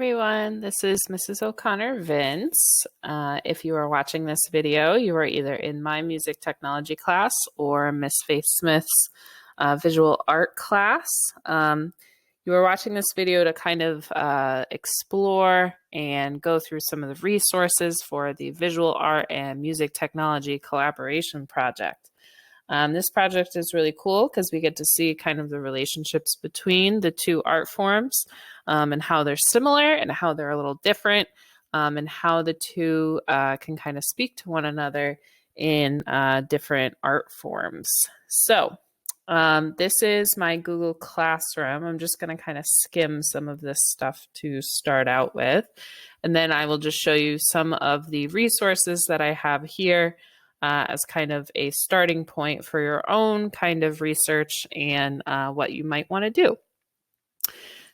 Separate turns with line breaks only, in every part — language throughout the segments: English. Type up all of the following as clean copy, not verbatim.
everyone. This is Mrs. O'Connor Vince. If you are watching this video, you are either in my music technology class or Miss Faith Smith's visual art class. You are watching this video to kind of explore and go through some of the resources for the visual art and music technology collaboration project. This project is really cool because we get to see kind of the relationships between the two art forms and how they're similar and how they're a little different and how the two can kind of speak to one another in different art forms. So this is my Google Classroom. I'm just going to kind of skim some of this stuff to start out with, and then I will just show you some of the resources that I have here as kind of a starting point for your own kind of research and what you might want to do.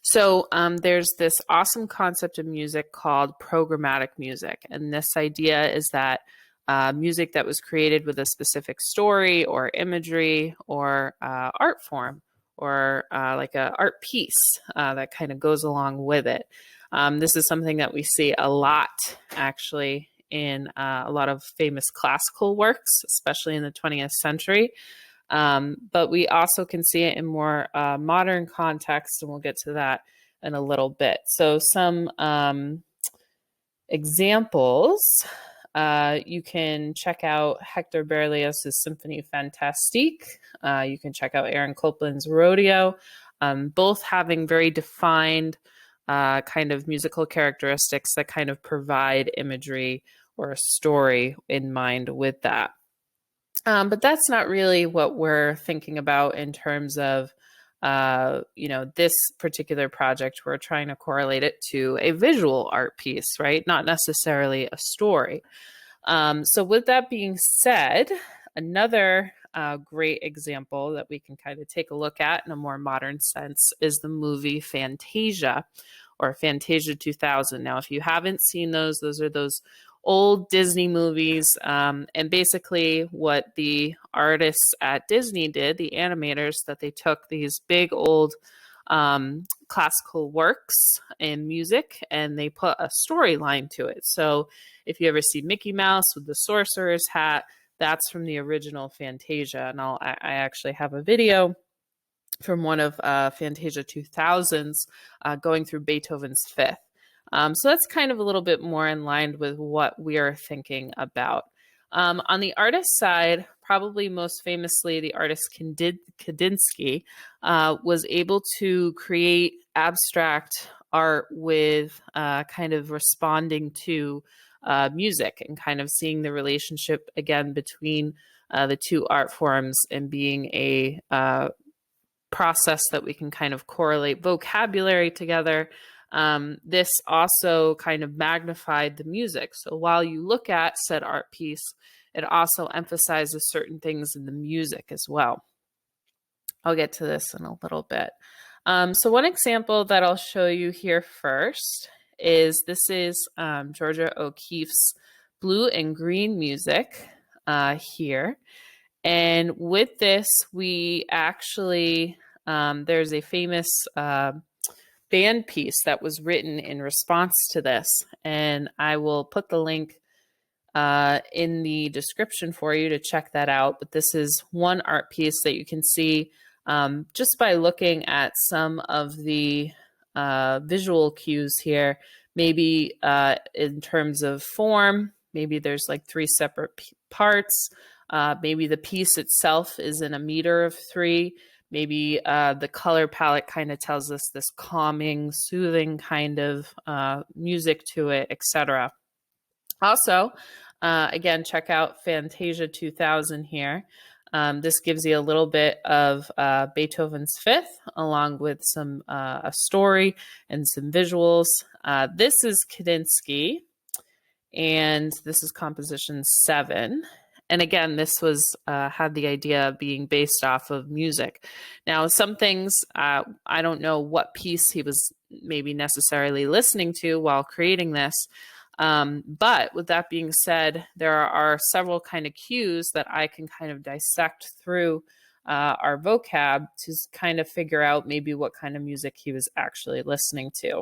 So there's this awesome concept of music called programmatic music. And this idea is that music that was created with a specific story or imagery or art form or like an art piece that kind of goes along with it. This is something that we see a lot actually in a lot of famous classical works, especially in the 20th century. But we also can see it in more modern context, and we'll get to that in a little bit. So some examples, you can check out Hector Berlioz' Symphonie Fantastique. You can check out Aaron Copland's Rodeo, both having very defined kind of musical characteristics that kind of provide imagery or a story in mind with that. But that's not really what we're thinking about in terms of, this particular project. We're trying to correlate it to a visual art piece, right? Not necessarily a story. So with that being said, another great example that we can kind of take a look at in a more modern sense is the movie Fantasia or Fantasia 2000. Now, if you haven't seen those are those old Disney movies. And basically what the artists at Disney did, the animators, that they took these big old classical works in music and they put a storyline to it. So if you ever see Mickey Mouse with the sorcerer's hat, that's from the original Fantasia. And I actually have a video from one of Fantasia 2000's going through Beethoven's Fifth. So that's kind of a little bit more in line with what we are thinking about. On the artist side, probably most famously, the artist Kandinsky was able to create abstract art with kind of responding to music and kind of seeing the relationship again between the two art forms and being a process that we can kind of correlate vocabulary together. This also kind of magnified the music. So while you look at said art piece, it also emphasizes certain things in the music as well. I'll get to this in a little bit. So one example that I'll show you here first is this is Georgia O'Keeffe's Blue and Green music here. And with this, we actually, there's a famous band piece that was written in response to this. And I will put the link in the description for you to check that out. But this is one art piece that you can see just by looking at some of the visual cues here, maybe in terms of form, maybe there's like three separate parts. Maybe the piece itself is in a meter of three. Maybe the color palette kind of tells us this calming, soothing kind of music to it, etc. Also, again, check out Fantasia 2000 here. This gives you a little bit of Beethoven's Fifth, along with some a story and some visuals. This is Kandinsky, and this is composition 7. And again, this was had the idea of being based off of music. Now, some things, I don't know what piece he was maybe necessarily listening to while creating this. But with that being said, there are several kind of cues that I can kind of dissect through our vocab to kind of figure out maybe what kind of music he was actually listening to.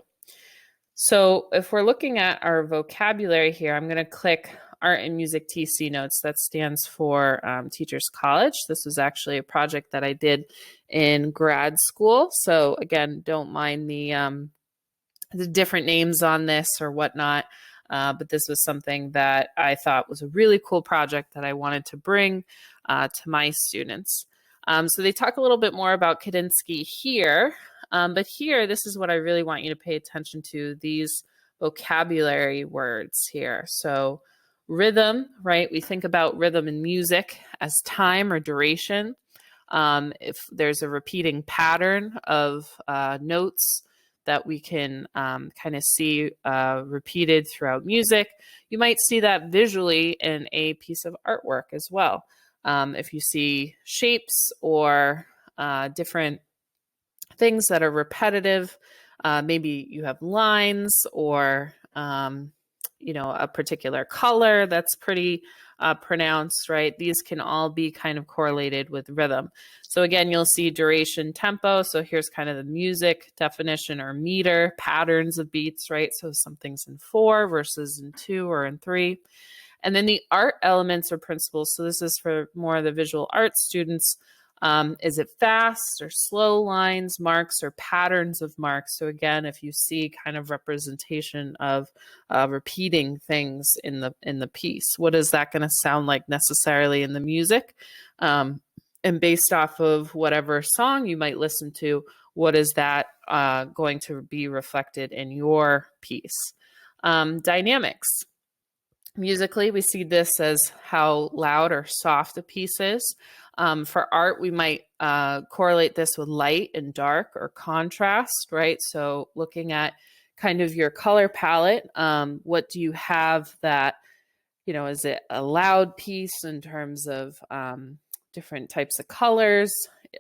So if we're looking at our vocabulary here, I'm going to click Art and Music TC Notes. That stands for Teachers College. This was actually a project that I did in grad school. So again, don't mind the different names on this or whatnot. But this was something that I thought was a really cool project that I wanted to bring to my students. So they talk a little bit more about Kandinsky here. But here, this is what I really want you to pay attention to, these vocabulary words here. So rhythm, right? We think about rhythm in music as time or duration. If there's a repeating pattern of notes that we can kind of see repeated throughout music, you might see that visually in a piece of artwork as well. If you see shapes or different things that are repetitive, maybe you have lines or a particular color that's pretty pronounced, right? These can all be kind of correlated with rhythm. So again, you'll see duration, tempo. So here's kind of the music definition or meter, patterns of beats, right? So something's in 4 versus in 2 or in 3. And then the art elements or principles. So this is for more of the visual arts students. Is it fast or slow lines, marks, or patterns of marks? So again, if you see kind of representation of repeating things in the piece, what is that going to sound like necessarily in the music? And based off of whatever song you might listen to, what is that going to be reflected in your piece? Dynamics. Musically, we see this as how loud or soft a piece is. For art, we might correlate this with light and dark or contrast, right? So looking at kind of your color palette, what do you have that, is it a loud piece in terms of different types of colors,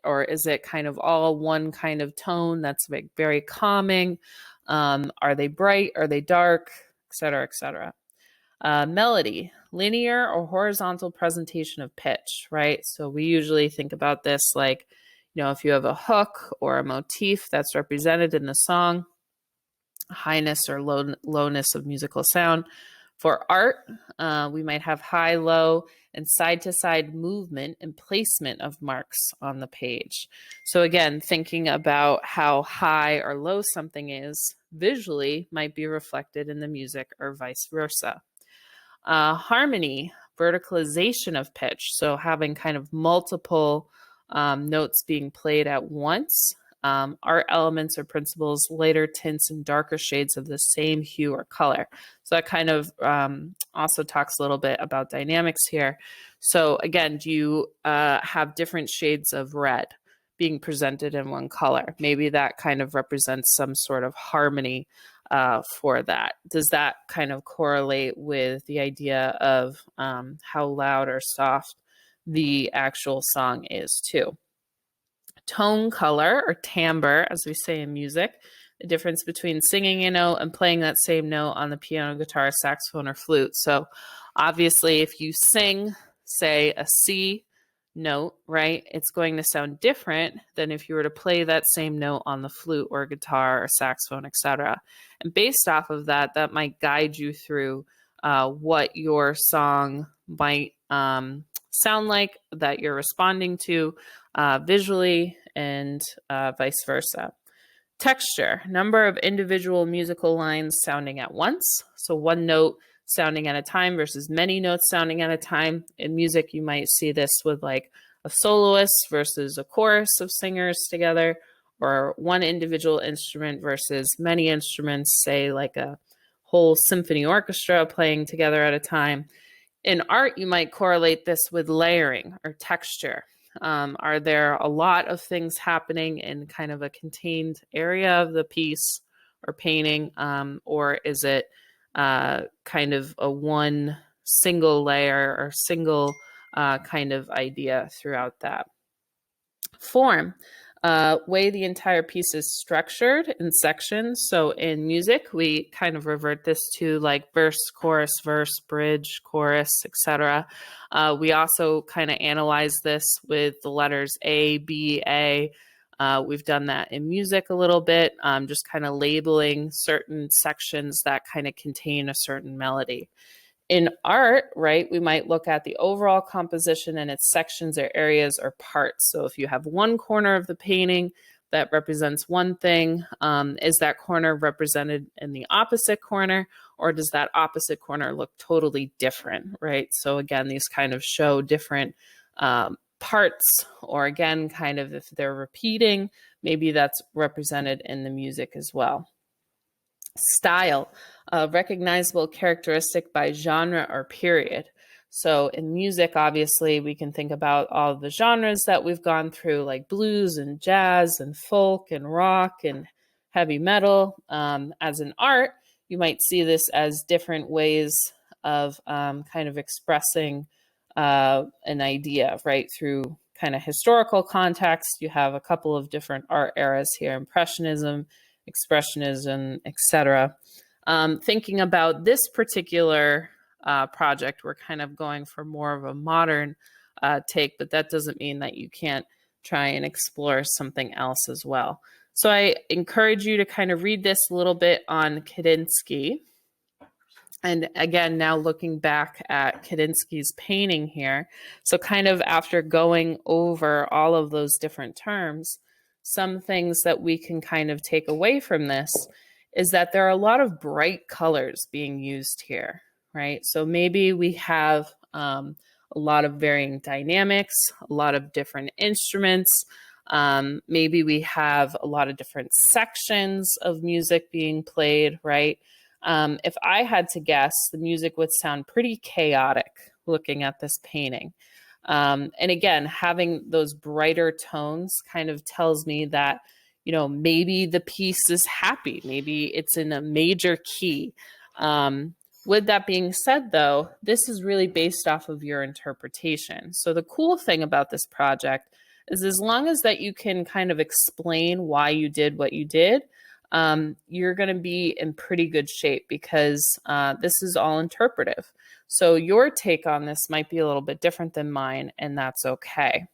or is it kind of all one kind of tone that's very calming? Are they bright? Are they dark? Et cetera, et cetera. Melody, linear or horizontal presentation of pitch, right? So we usually think about this like, if you have a hook or a motif that's represented in the song, highness or lowness of musical sound. For art, we might have high, low, and side-to-side movement and placement of marks on the page. So again, thinking about how high or low something is visually might be reflected in the music or vice versa. Harmony, verticalization of pitch. So having kind of multiple notes being played at once. Art elements or principles, lighter tints and darker shades of the same hue or color. So that kind of also talks a little bit about dynamics here. So again, do you have different shades of red being presented in one color? Maybe that kind of represents some sort of harmony for that. Does that kind of correlate with the idea of how loud or soft the actual song is too? Tone color or timbre, as we say in music, the difference between singing a note and playing that same note on the piano, guitar, saxophone, or flute. So obviously if you sing, say, a C note, right, it's going to sound different than if you were to play that same note on the flute or guitar or saxophone, etc. And based off of that, that might guide you through what your song might sound like, that you're responding to visually, and vice versa. Texture, number of individual musical lines sounding at once. So one note sounding at a time versus many notes sounding at a time. In music, you might see this with like a soloist versus a chorus of singers together, or one individual instrument versus many instruments, say like a whole symphony orchestra playing together at a time. In art, you might correlate this with layering or texture. Are there a lot of things happening in kind of a contained area of the piece or painting, or is it kind of a one single layer or single kind of idea throughout that? Form, way the entire piece is structured in sections. So in music, we kind of revert this to like verse, chorus, bridge, chorus, etc. We also kind of analyze this with the letters A, B, A, We've done that in music a little bit, just kind of labeling certain sections that kind of contain a certain melody. In art, right, we might look at the overall composition and its sections or areas or parts. So if you have one corner of the painting that represents one thing, is that corner represented in the opposite corner, or does that opposite corner look totally different, right? So again, these kind of show different parts, or again, kind of if they're repeating, maybe that's represented in the music as well. Style, a recognizable characteristic by genre or period. So in music, obviously, we can think about all of the genres that we've gone through, like blues and jazz and folk and rock and heavy metal. As in art, you might see this as different ways of kind of expressing an idea, right? Through kind of historical context, you have a couple of different art eras here: Impressionism, Expressionism, etc. Thinking about this particular project, we're kind of going for more of a modern take, but that doesn't mean that you can't try and explore something else as well. So I encourage you to kind of read this a little bit on Kandinsky. And again, now looking back at Kandinsky's painting here, so kind of after going over all of those different terms, some things that we can kind of take away from this is that there are a lot of bright colors being used here, right? So maybe we have a lot of varying dynamics, a lot of different instruments. Maybe we have a lot of different sections of music being played, right? If I had to guess, the music would sound pretty chaotic looking at this painting. And again, having those brighter tones kind of tells me that, you know, maybe the piece is happy, maybe it's in a major key. With that being said, though, this is really based off of your interpretation. So the cool thing about this project is, as long as that you can kind of explain why you did what you did, you're going to be in pretty good shape, because this is all interpretive. So your take on this might be a little bit different than mine, and that's okay.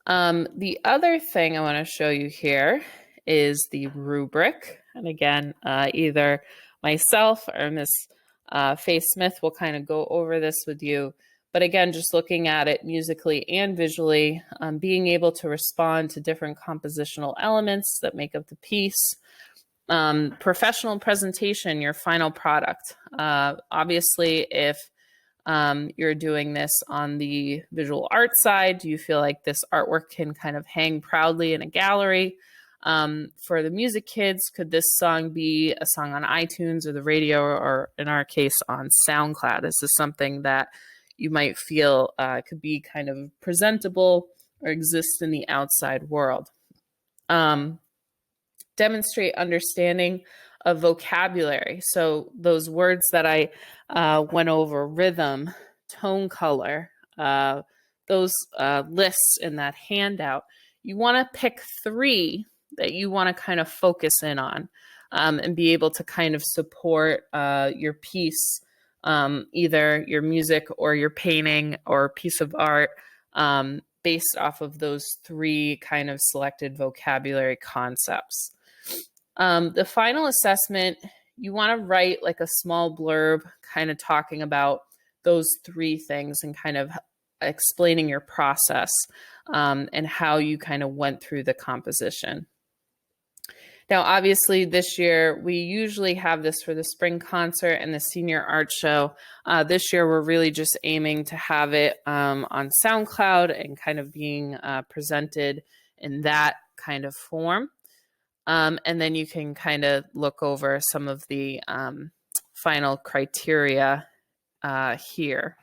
The other thing I want to show you here is the rubric. And again, either myself or Miss Faye Smith will kind of go over this with you. But again, just looking at it musically and visually, being able to respond to different compositional elements that make up the piece. Professional presentation, your final product. Obviously, if you're doing this on the visual art side, do you feel like this artwork can kind of hang proudly in a gallery? For the music kids, could this song be a song on iTunes or the radio, or in our case on SoundCloud? This is something that you might feel could be kind of presentable or exist in the outside world. Demonstrate understanding of vocabulary. So those words that I went over: rhythm, tone color, those lists in that handout, you want to pick 3 that you want to kind of focus in on, and be able to kind of support your piece, either your music or your painting or piece of art, based off of those 3 kind of selected vocabulary concepts. The final assessment, you want to write like a small blurb kind of talking about those 3 things and kind of explaining your process, and how you kind of went through the composition. Now, obviously, this year, we usually have this for the spring concert and the senior art show. This year, we're really just aiming to have it on SoundCloud and kind of being presented in that kind of form. And then you can kind of look over some of the final criteria here.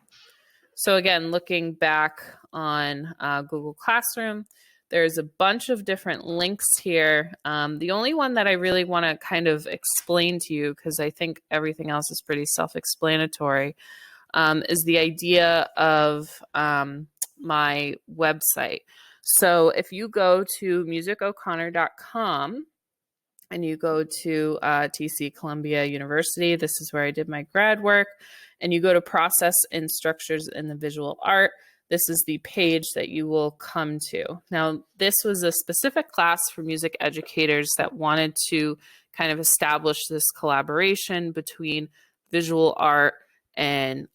So again, looking back on Google Classroom, there's a bunch of different links here. The only one that I really want to kind of explain to you, because I think everything else is pretty self-explanatory, is the idea of my website. So if you go to musicoconnor.com and you go to TC Columbia University, this is where I did my grad work, and you go to Process and Structures in the Visual Art, this is the page that you will come to. Now, this was a specific class for music educators that wanted to kind of establish this collaboration between visual art and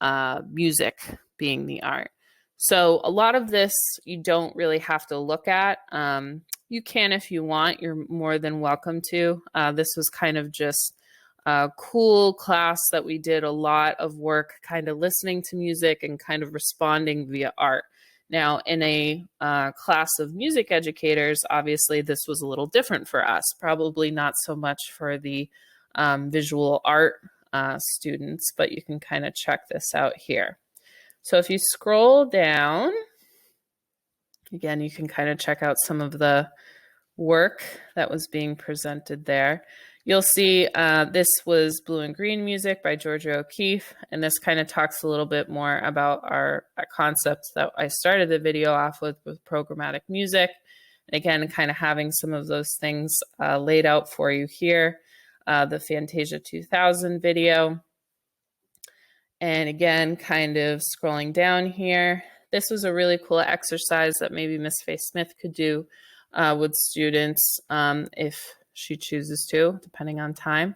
music being the art. So a lot of this you don't really have to look at. You can if you want, you're more than welcome to. This was kind of just a cool class that we did a lot of work kind of listening to music and kind of responding via art. Now, in a class of music educators, obviously this was a little different for us, probably not so much for the visual art students, but you can kind of check this out here. So if you scroll down, again, you can kind of check out some of the work that was being presented there. You'll see this was Blue and Green Music by Georgia O'Keeffe, and this kind of talks a little bit more about our concepts that I started the video off with programmatic music. And again, kind of having some of those things laid out for you here. The Fantasia 2000 video. And again, kind of scrolling down here, this was a really cool exercise that maybe Ms. Faye Smith could do with students if she chooses to, depending on time,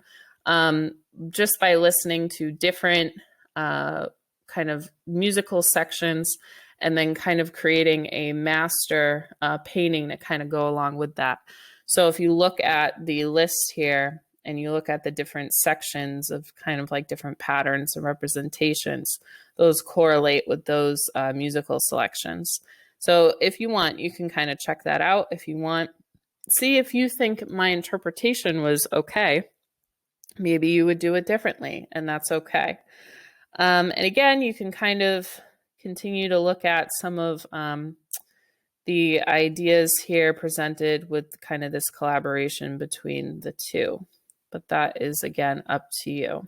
just by listening to different kind of musical sections and then kind of creating a master painting to kind of go along with that. So if you look at the list here, and you look at the different sections of kind of like different patterns and representations, those correlate with those musical selections. So if you want, you can kind of check that out. If you want, see if you think my interpretation was okay. Maybe you would do it differently, and that's okay. And again, you can kind of continue to look at some of the ideas here presented with kind of this collaboration between the two. But that is, again, up to you.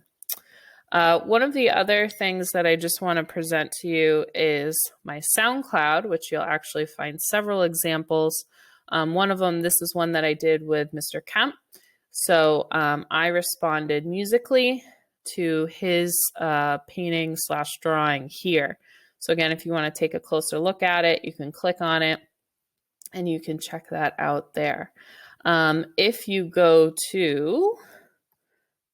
One of the other things that I just want to present to you is my SoundCloud, which you'll actually find several examples. One of them, this is one that I did with Mr. Kemp. So I responded musically to his painting / drawing here. So again, if you want to take a closer look at it, you can click on it and you can check that out there. If you go to,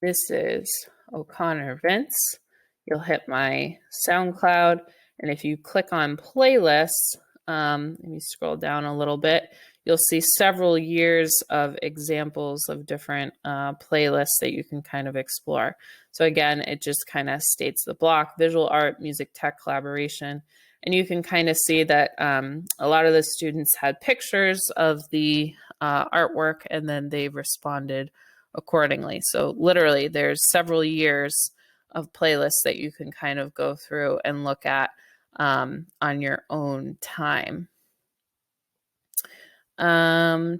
this is O'Connor Vince, you'll hit my SoundCloud. And if you click on playlists, let me scroll down a little bit, you'll see several years of examples of different playlists that you can kind of explore. So again, it just kind of states the block, visual art, music, tech, collaboration. And you can kind of see that a lot of the students had pictures of the artwork and then they responded accordingly. So literally there's several years of playlists that you can kind of go through and look at on your own time. Again,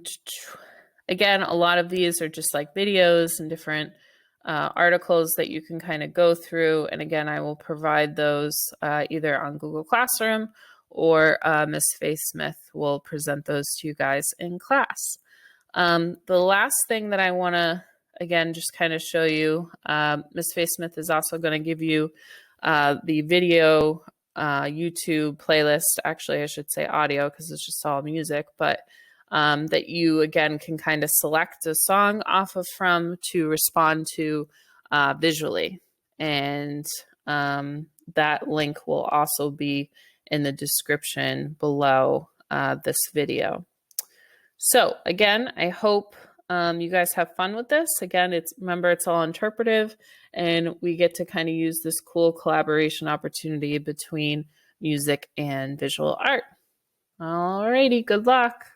a lot of these are just like videos and different articles that you can kind of go through. And again, I will provide those either on Google Classroom or Ms. Faye Smith will present those to you guys in class. The last thing that I want to, again, just kind of show you, Ms. Faye Smith is also going to give you the video YouTube playlist. Actually, I should say audio because it's just all music, but that you, again, can kind of select a song off of from to respond to visually. And that link will also be in the description below this video. So again, I hope you guys have fun with this. Again, remember, it's all interpretive, and we get to kind of use this cool collaboration opportunity between music and visual art. Alrighty, good luck.